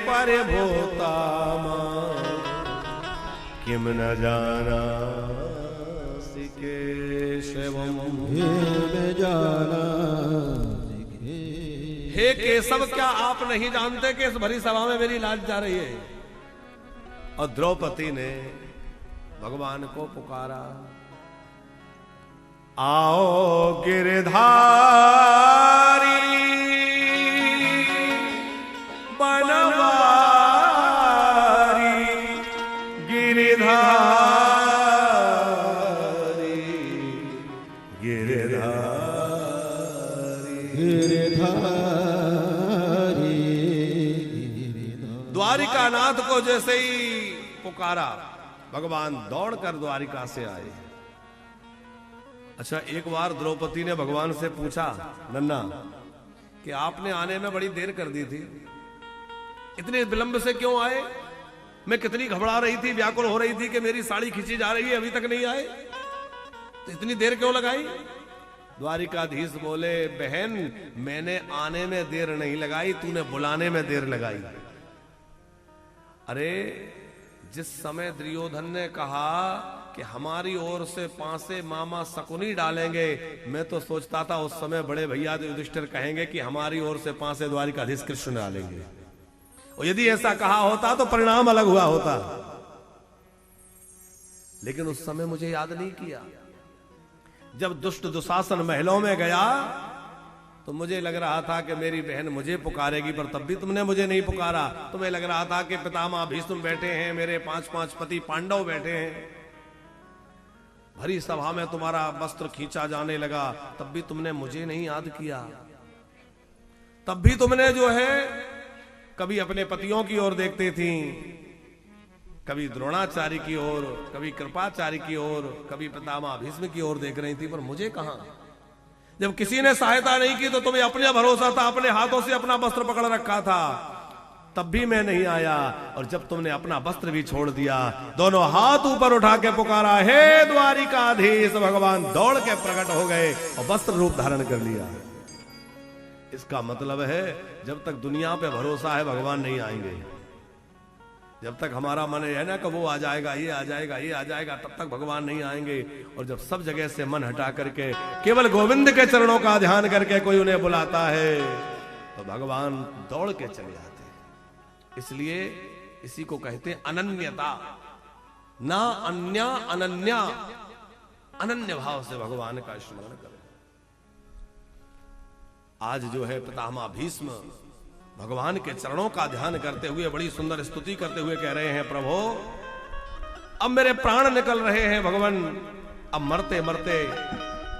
परिभूतामा किम न जाना केशवम। हे केशव, क्या आप नहीं जानते कि इस भरी सभा में मेरी लाज जा रही है? और द्रौपदी ने भगवान को पुकारा, आओ गिरधारी बनवारी गिरधारी द्वारिकानाथ को जैसे ही पुकारा भगवान दौड़कर द्वारिका से आए। अच्छा, एक बार द्रौपदी ने भगवान से पूछा, नन्ना कि आपने आने में बड़ी देर कर दी थी, इतने विलंब से क्यों आए? मैं कितनी घबरा रही थी, व्याकुल हो रही थी कि मेरी साड़ी खींची जा रही है, अभी तक नहीं आए, तो इतनी देर क्यों लगाई? द्वारिकाधीश बोले, बहन मैंने आने में देर नहीं लगाई, तूने बुलाने में देर लगाई। अरे जिस समय दुर्योधन ने कहा कि हमारी ओर से पांसे मामा शकुनी डालेंगे, मैं तो सोचता था उस समय बड़े भैया युधिष्ठिर कहेंगे कि हमारी ओर से पांसे द्वारिकाधीश कृष्ण डालेंगे, और यदि ऐसा कहा होता तो परिणाम अलग हुआ होता। लेकिन उस समय मुझे याद नहीं किया। जब दुष्ट दुशासन महलों में गया तो मुझे लग रहा था कि मेरी बहन मुझे पुकारेगी, पर तब भी तुमने मुझे नहीं पुकारा। तुम्हें लग रहा था कि पितामह भीष्म बैठे हैं, मेरे 5 पति पांडव बैठे हैं, भरी सभा में तुम्हारा वस्त्र खींचा जाने लगा, तब भी तुमने मुझे नहीं याद किया। तब भी तुमने जो है कभी अपने पतियों की ओर देखती थी, कभी द्रोणाचार्य की ओर, कभी कृपाचार्य की ओर, कभी पितामह भीष्म की ओर देख रही थी, पर मुझे कहां? जब किसी ने सहायता नहीं की तो तुम्हें अपने भरोसा था, अपने हाथों से अपना वस्त्र पकड़ रखा था, तब भी मैं नहीं आया। और जब तुमने अपना वस्त्र भी छोड़ दिया, दोनों हाथ ऊपर उठा के पुकारा, हे द्वारिकाधीश, भगवान दौड़ के प्रकट हो गए और वस्त्र रूप धारण कर लिया। इसका मतलब है जब तक दुनिया पे भरोसा है भगवान नहीं आएंगे। जब तक हमारा मन है ना कि वो आ जाएगा, ये आ जाएगा, ये आ जाएगा, तब तक भगवान नहीं आएंगे। और जब सब जगह से मन हटा करके केवल गोविंद के चरणों का ध्यान करके कोई उन्हें बुलाता है तो भगवान दौड़ के चले आते हैं। इसलिए इसी को कहते हैं अनन्यता, ना अन्या अनन्या, अनन्य भाव से भगवान का स्मरण करें। आज जो है पितामह भीष्म भगवान के चरणों का ध्यान करते हुए बड़ी सुंदर स्तुति करते हुए कह रहे हैं, प्रभु अब मेरे प्राण निकल रहे हैं भगवान, अब मरते मरते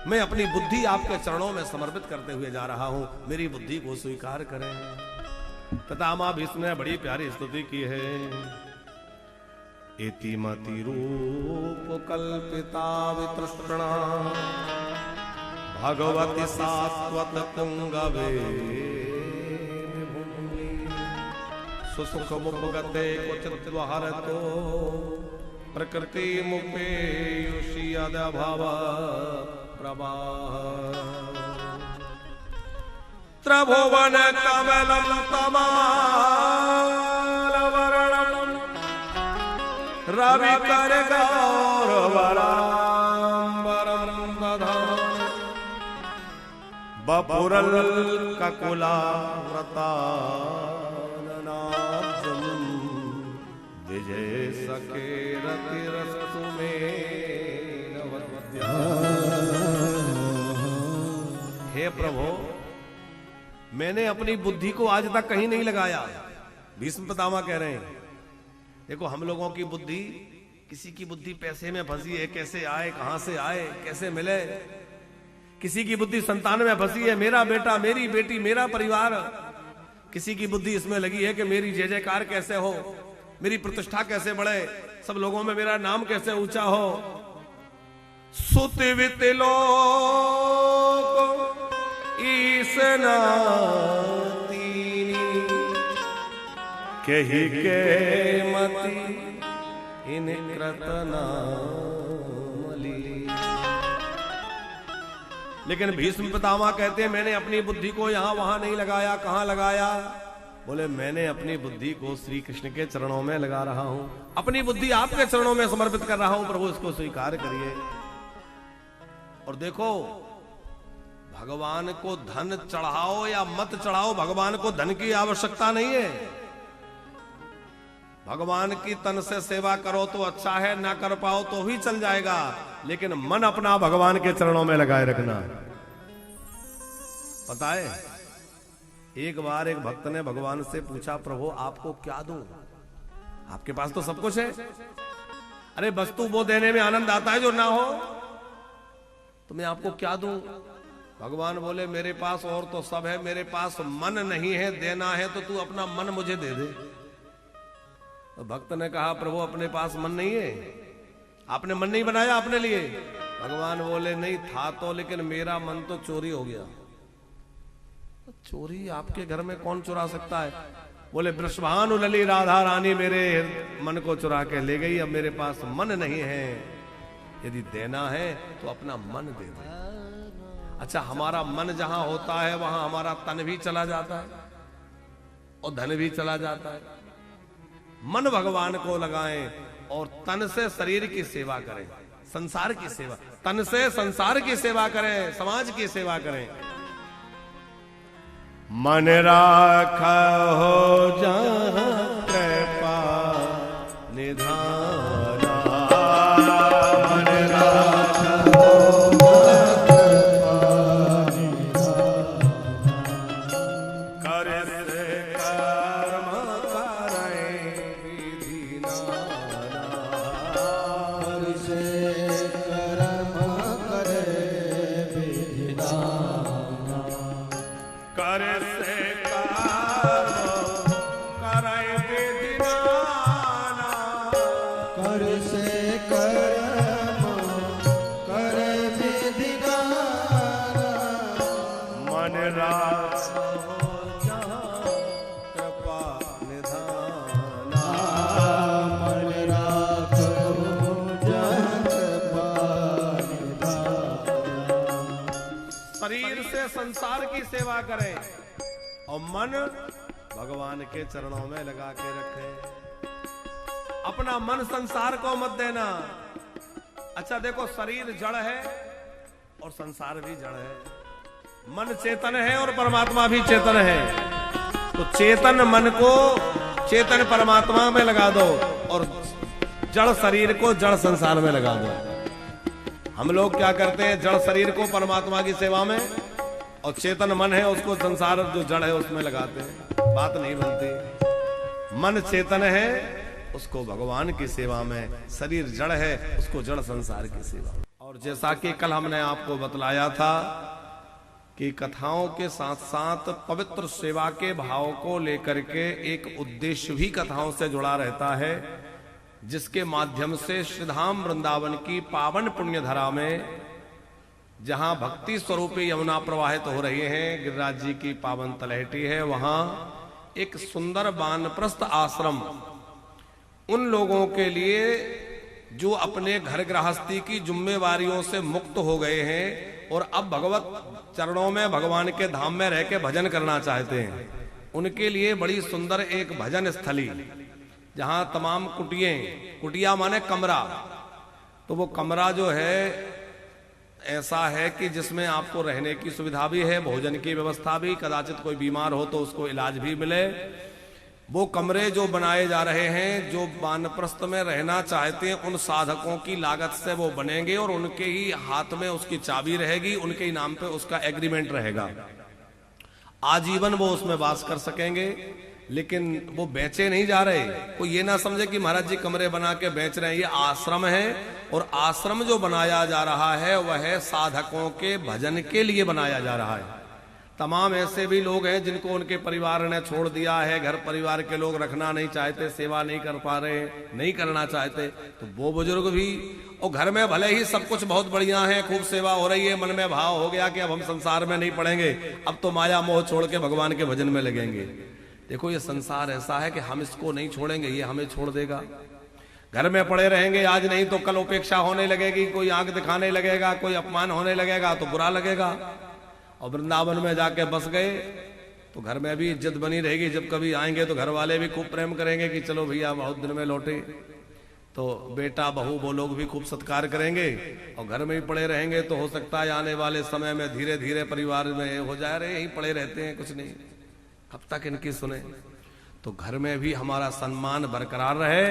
मैं अपनी बुद्धि आपके चरणों में समर्पित करते हुए जा रहा हूं, मेरी बुद्धि को स्वीकार करें। पितामह भीष्म ने बड़ी प्यारी स्तुति की है। एति मति रूप कल्पिता वितृष्णा भगवती सात्वत पुंगवे सुसुख मुपगते क्वचित् हरतो प्रकृति मुपेयुषि यदभाव प्रवाह त्रिभुवन कमलं तमालवर्णं रविकर गौरवराम्बरं दधानं बपुरल ककुलाव्रता रतिरस्तु मेरवद्या। हे प्रभु, मैंने अपनी बुद्धि को आज तक कहीं नहीं लगाया। भीष्म पितामह कह रहे हैं, देखो हम लोगों की बुद्धि, किसी की बुद्धि पैसे में फंसी है, कैसे आए, कहां से आए, कैसे मिले। किसी की बुद्धि संतान में फंसी है, मेरा बेटा, मेरी बेटी, मेरा परिवार। किसी की बुद्धि इसमें लगी है कि मेरी जय जयकार कैसे हो, मेरी प्रतिष्ठा कैसे बढ़े, सब लोगों में मेरा नाम कैसे ऊंचा हो। सुतिवित लोक ईसना कही के मति इन कृतनामली। लेकिन भीष्म पितामह कहते हैं, मैंने अपनी बुद्धि को यहां वहां नहीं लगाया। कहां लगाया? बोले, मैंने अपनी बुद्धि को श्री कृष्ण के चरणों में लगा रहा हूं। अपनी बुद्धि आपके चरणों में समर्पित कर रहा हूं। प्रभु, इसको स्वीकार करिए। और देखो, भगवान को धन चढ़ाओ या मत चढ़ाओ, भगवान को धन की आवश्यकता नहीं है। भगवान की तन से सेवा करो तो अच्छा है, ना कर पाओ तो भी चल जाएगा, लेकिन मन अपना भगवान के चरणों में लगाए रखना। पता है, एक बार एक भक्त ने भगवान से पूछा, प्रभु आपको क्या दूं? आपके पास तो सब कुछ है। अरे वस्तु वो देने में आनंद आता है जो ना हो, तो मैं आपको क्या दूं? भगवान बोले, मेरे पास और तो सब है, मेरे पास मन नहीं है, देना है तो तू अपना मन मुझे दे दे। तो भक्त ने कहा, प्रभु अपने पास मन नहीं है, आपने मन नहीं बनाया अपने लिए। भगवान बोले, नहीं था तो, लेकिन मेरा मन तो चोरी हो गया। चोरी आपके घर में कौन चुरा सकता है? बोले, वृषभानु लली राधा रानी मेरे मन को चुरा के ले गई, अब मेरे पास मन नहीं है। यदि देना है तो अपना मन दे दे। अच्छा, हमारा मन जहां होता है वहां हमारा तन भी चला जाता है और धन भी चला जाता है। मन भगवान को लगाएं और तन से शरीर की सेवा करें, संसार की सेवा। तन से संसार की सेवा करें, समाज की सेवा करें। मन राखो जहाँ कृपा निधाना, मन राखो संसार की सेवा करें और मन भगवान के चरणों में लगा के रखें। अपना मन संसार को मत देना। अच्छा देखो, शरीर जड़ है और संसार भी जड़ है, मन चेतन है और परमात्मा भी चेतन है। तो चेतन मन को चेतन परमात्मा में लगा दो और जड़ शरीर को जड़ संसार में लगा दो। हम लोग क्या करते हैं, जड़ शरीर को परमात्मा की सेवा में और चेतन मन है उसको संसार जो जड़ है उसमें लगाते हैं। बात नहीं बनती। मन चेतन है उसको भगवान की सेवा में, शरीर जड़ है उसको जड़ संसार की सेवा। और जैसा कि कल हमने आपको बतलाया था कि कथाओं के साथ साथ पवित्र सेवा के भाव को लेकर के एक उद्देश्य भी कथाओं से जुड़ा रहता है, जिसके माध्यम से श्रीधाम वृंदावन की पावन पुण्य धरा में, जहां भक्ति स्वरूपी यमुना प्रवाहित हो रही है, गिरिराज जी की पावन तलहटी है, वहां एक सुंदर वानप्रस्थ आश्रम उन लोगों के लिए जो अपने घर गृहस्थी की जिम्मेवारियों से मुक्त हो गए हैं और अब भगवत चरणों में भगवान के धाम में रह के भजन करना चाहते हैं, उनके लिए बड़ी सुंदर एक भजन स्थली, जहां तमाम कुटिया माने कमरा, तो वो कमरा जो है ऐसा है कि जिसमें आपको रहने की सुविधा भी है, भोजन की व्यवस्था भी, कदाचित कोई बीमार हो तो उसको इलाज भी मिले, वो कमरे जो बनाए जा रहे हैं, जो वानप्रस्थ में रहना चाहते हैं, उन साधकों की लागत से वो बनेंगे और उनके ही हाथ में उसकी चाबी रहेगी, उनके ही नाम पे उसका एग्रीमेंट रहेगा। आजीवन वो उसमें वास कर सकेंगे, लेकिन वो बेचे नहीं जा रहे। कोई ये ना समझे कि महाराज जी कमरे बना के बेच रहे हैं। ये आश्रम है, और आश्रम जो बनाया जा रहा है वह साधकों के भजन के लिए बनाया जा रहा है। तमाम ऐसे भी लोग हैं जिनको उनके परिवार ने छोड़ दिया है, घर परिवार के लोग रखना नहीं चाहते, सेवा नहीं कर पा रहे, नहीं करना चाहते, तो वो बुजुर्ग भी, और घर में भले ही सब कुछ बहुत बढ़िया है, खूब सेवा हो रही है, मन में भाव हो गया कि अब हम संसार में नहीं पड़ेंगे, अब तो माया मोह छोड़ के भगवान के भजन में लगेंगे। देखो ये संसार ऐसा है कि हम इसको नहीं छोड़ेंगे, ये हमें छोड़ देगा। घर में पड़े रहेंगे, आज नहीं तो कल उपेक्षा होने लगेगी, कोई आंख दिखाने लगेगा, कोई अपमान होने लगेगा तो बुरा लगेगा। और वृंदावन में जाके बस गए तो घर में भी इज्जत बनी रहेगी। जब कभी आएंगे तो घर वाले भी खूब प्रेम करेंगे कि चलो भैया बहुत दिन में लौटे, तो बेटा बहू वो लोग भी खूब सत्कार करेंगे। और घर में ही पड़े रहेंगे तो हो सकता है आने वाले समय में धीरे धीरे परिवार में हो जाए, रहे यही पड़े रहते हैं, कुछ नहीं, कब तक इनकी सुने। तो घर में भी हमारा सम्मान बरकरार रहे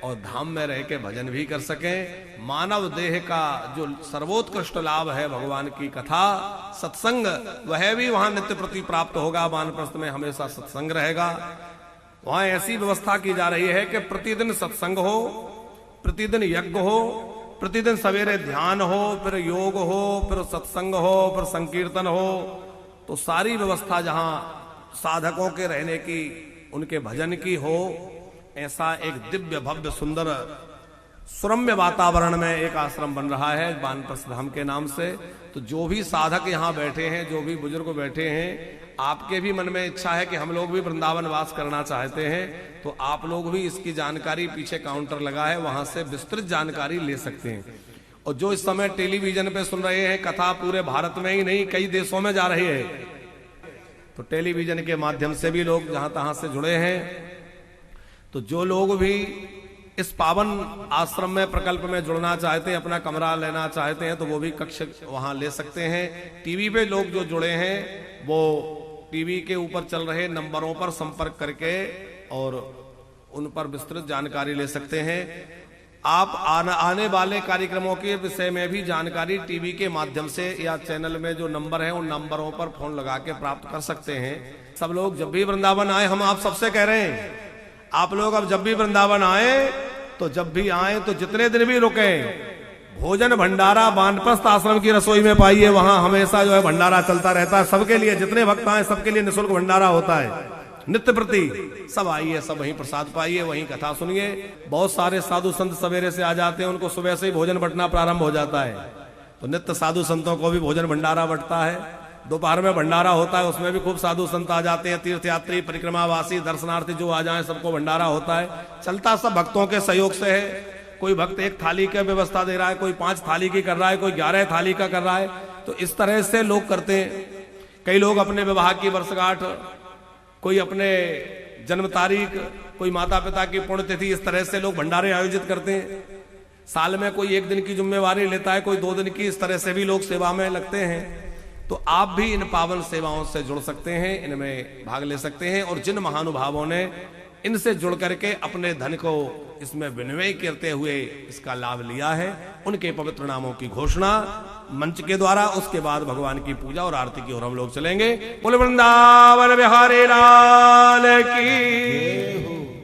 और धाम में रह के भजन भी कर सकें। मानव देह का जो सर्वोत्कृष्ट लाभ है भगवान की कथा सत्संग, वह भी वहां नित्य प्रति प्राप्त होगा। वानप्रस्थ में हमेशा सत्संग रहेगा। वहां ऐसी व्यवस्था की जा रही है कि प्रतिदिन सत्संग हो, प्रतिदिन यज्ञ हो, प्रतिदिन सवेरे ध्यान हो, फिर योग हो, फिर सत्संग हो, फिर संकीर्तन हो। तो सारी व्यवस्था जहां साधकों के रहने की, उनके भजन की हो, ऐसा एक दिव्य भव्य सुंदर सुरम्य वातावरण में एक आश्रम बन रहा है वानप्रस्थ धाम के नाम से। तो जो भी साधक यहाँ बैठे हैं, जो भी बुजुर्ग बैठे हैं, आपके भी मन में इच्छा है कि हम लोग भी वृंदावन वास करना चाहते हैं, तो आप लोग भी इसकी जानकारी, पीछे काउंटर लगा है, वहां से विस्तृत जानकारी ले सकते हैं। और जो इस समय टेलीविजन पे सुन रहे हैं, कथा पूरे भारत में ही नहीं कई देशों में जा रही है, तो टेलीविजन के माध्यम से भी लोग जहां तहां से जुड़े हैं। तो जो लोग भी इस पावन आश्रम में प्रकल्प में जुड़ना चाहते हैं, अपना कमरा लेना चाहते हैं, तो वो भी कक्ष वहां ले सकते हैं। टीवी पे लोग जो जुड़े हैं वो टीवी के ऊपर चल रहे नंबरों पर संपर्क करके और उन पर विस्तृत जानकारी ले सकते हैं। आप आने वाले कार्यक्रमों के विषय में भी जानकारी टीवी के माध्यम से या चैनल में जो नंबर है उन नंबरों पर फोन लगा के प्राप्त कर सकते हैं। सब लोग जब भी वृंदावन आए, हम आप सबसे कह रहे हैं, आप लोग अब जब भी वृंदावन आए, तो जब भी आए तो जितने दिन भी रुके, भोजन भंडारा वानप्रस्थ आश्रम की रसोई में पाइए। वहां हमेशा जो है भंडारा चलता रहता है सबके लिए, जितने भक्त आए सबके लिए निःशुल्क भंडारा होता है नित्य प्रति। सब आइए, सब वहीं प्रसाद पाइए, वहीं कथा सुनिए। बहुत सारे साधु संत सवेरे से आ जाते हैं, उनको सुबह से ही भोजन बंटना प्रारंभ हो जाता है, तो नित्य साधु संतों को भी भोजन भंडारा बंटता है। दोपहर में भंडारा होता है, उसमें भी खूब साधु संत आ जाते हैं, तीर्थयात्री, परिक्रमावासी, दर्शनार्थी जो आ जाए सबको भंडारा होता है। चलता सब भक्तों के सहयोग से है। कोई भक्त एक थाली की व्यवस्था दे रहा है, कोई 5 थाली की कर रहा है, कोई 11 थाली का कर रहा है। तो इस तरह से लोग करते हैं। कई लोग अपने विवाह की वर्षगांठ, कोई अपने जन्म तारीख, कोई माता पिता की पुण्यतिथि, इस तरह से लोग भंडारे आयोजित करते हैं। साल में कोई 1 दिन की जिम्मेवारी लेता है, कोई 2 दिन की, इस तरह से भी लोग सेवा में लगते हैं। तो आप भी इन पावन सेवाओं से जुड़ सकते हैं, इनमें भाग ले सकते हैं। और जिन महानुभावों ने इनसे जुड़ करके अपने धन को इसमें विनिमय करते हुए इसका लाभ लिया है, उनके पवित्र नामों की घोषणा मंच के द्वारा, उसके बाद भगवान की पूजा और आरती की ओर हम लोग चलेंगे। बोले वृंदावन बिहारी लाल की।